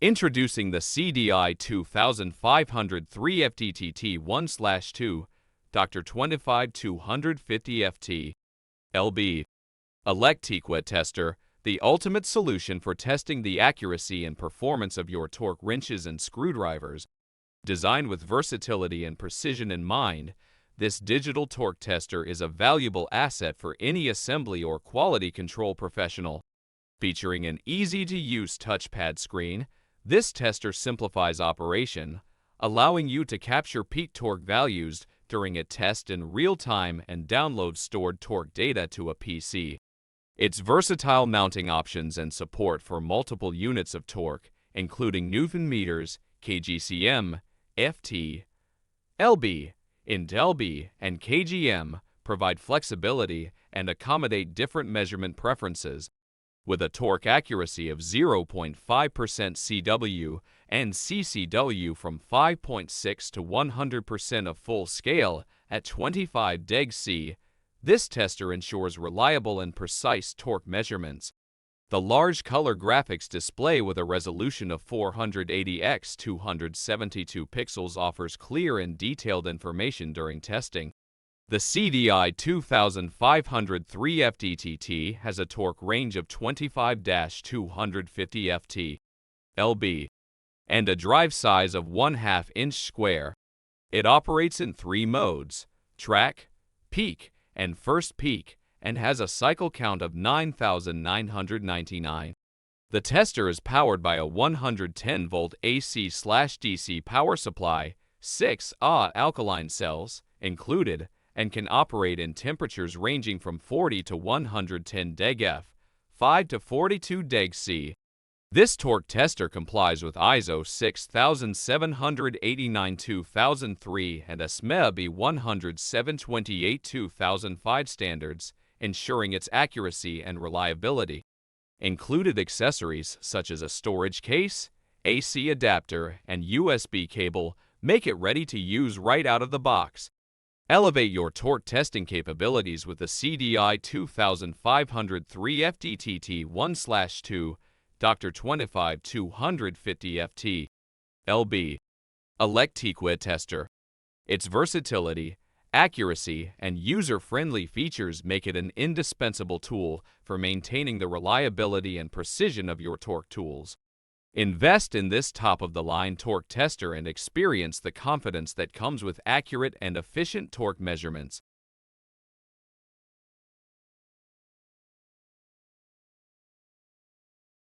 Introducing the CDI 2503-F-DTT 1/2 Dr. 25250FT LB. Elec Tque Tester, the ultimate solution for testing the accuracy and performance of your torque wrenches and screwdrivers. Designed with versatility and precision in mind, this digital torque tester is a valuable asset for any assembly or quality control professional. Featuring an easy-to-use touchpad screen, this tester simplifies operation, allowing you to capture peak torque values during a test in real time and download stored torque data to a PC. Its versatile mounting options and support for multiple units of torque, including Newton meters, kgcm, FT, LB, INT/LB, and kgm, provide flexibility and accommodate different measurement preferences. With a torque accuracy of 0.5% CW and CCW from 5.6 to 100% of full scale at 25 deg-C, this tester ensures reliable and precise torque measurements. The large color graphics display with a resolution of 480 x 272 pixels offers clear and detailed information during testing. The CDI 2503-F-DTT has a torque range of 25-250 Ft lb and a drive size of 1/2 inch square. It operates in 3 modes: track, peak, and first peak, and has a cycle count of 9,999. The tester is powered by a 110-volt AC/DC power supply, 6 Ah alkaline cells included, and can operate in temperatures ranging from 40 to 110 deg-F, 5 to 42 deg-C. This torque tester complies with ISO 6789-2003 and ASME 10728-2005 standards, ensuring its accuracy and reliability. Included accessories such as a storage case, AC adapter, and USB cable make it ready to use right out of the box. Elevate your torque testing capabilities with the CDI 2503-F-DTT 1/2 Dr. 25250FT LB. Elec Tque Tester. Its versatility, accuracy, and user-friendly features make it an indispensable tool for maintaining the reliability and precision of your torque tools. Invest in this top-of-the-line torque tester and experience the confidence that comes with accurate and efficient torque measurements.